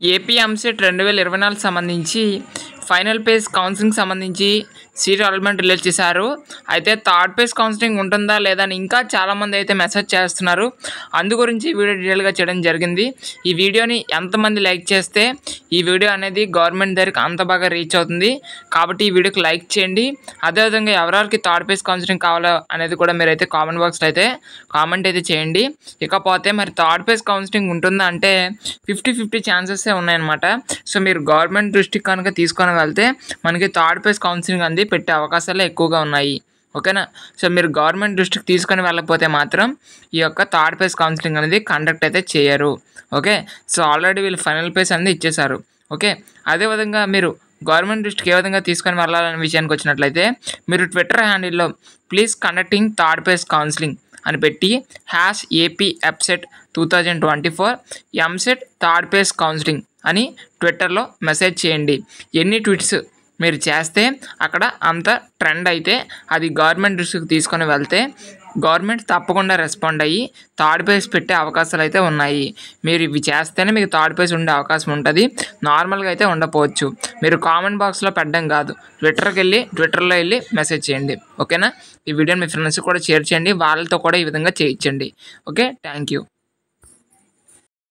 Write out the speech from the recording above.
AP EAMCET 2024 సంబంధించి final page counselling సంబంధించి seat allotment release చేశారు. అయితే థర్డ్ పేజ్ కౌన్సిలింగ్ ఉంటుందా లేదా అని ఇంకా చాలామంది అయితే మెసేజ్ చేస్తున్నారు. అందు గురించి వీడియో డీటెయిల్గా చేయడం జరిగింది. ఈ వీడియోని ఎంతమంది లైక్ చేస్తే ఈ వీడియో అనేది గవర్నమెంట్ దగ్గరికి అంత బాగా రీచ్ అవుతుంది. కాబట్టి ఈ వీడియోకి లైక్ చేయండి. అదేవిధంగా ఎవరెవరికి థర్డ్ పేజ్ కౌన్సిలింగ్ కావాలో అనేది కూడా మీరైతే కామెంట్ బాక్స్లో అయితే కామెంట్ అయితే చేయండి. ఇకపోతే మరి థర్డ్ పేజ్ కౌన్సిలింగ్ ఉంటుందా అంటే 50-50 ఛాన్సెస్ ఉన్నాయన్నమాట. సో మీరు గవర్నమెంట్ దృష్టికి కనుక తీసుకొని వెళ్తే మనకి థర్డ్ పేజ్ కౌన్సిలింగ్ అనేది పెట్టే అవకాశాలు ఎక్కువగా ఉన్నాయి. ఓకేనా. సో మీరు గవర్నమెంట్ దృష్టికి తీసుకొని వెళ్ళకపోతే మాత్రం ఈ యొక్క థర్డ్ పేజ్ కౌన్సిలింగ్ అనేది కండక్ట్ అయితే చేయరు. ఓకే. సో ఆల్రెడీ వీళ్ళు ఫైనల్ పేజ్ అనేది ఇచ్చేశారు. ఓకే. అదేవిధంగా మీరు గవర్నమెంట్ దృష్టికి ఏ విధంగా తీసుకొని వెళ్ళాలనే విషయానికి వచ్చినట్లయితే మీరు ట్విట్టర్ హ్యాండిల్లో please conducting third page counselling అని పెట్టి #APEPSET 2024 EAMCET third page counselling అని ట్విట్టర్లో మెసేజ్ చేయండి. ఎన్ని ట్వీట్స్ మీరు చేస్తే అక్కడ అంత ట్రెండ్ అయితే అది గవర్నమెంట్ దృష్టికి తీసుకొని వెళ్తే గవర్నమెంట్ తప్పకుండా రెస్పాండ్ అయ్యి థర్డ్ పేజ్ పెట్టే అవకాశాలు అయితే ఉన్నాయి. మీరు ఇవి చేస్తేనే మీకు థర్డ్ పేజ్ ఉండే అవకాశం ఉంటుంది. నార్మల్గా అయితే ఉండకపోవచ్చు. మీరు కామెంట్ బాక్స్లో పెట్టడం కాదు, ట్విట్టర్లో వెళ్ళి మెసేజ్ చేయండి. ఓకేనా. ఈ వీడియోని మీ ఫ్రెండ్స్ కూడా షేర్ చేయండి. వాళ్ళతో కూడా ఈ విధంగా చేయించండి. ఓకే. Thank you.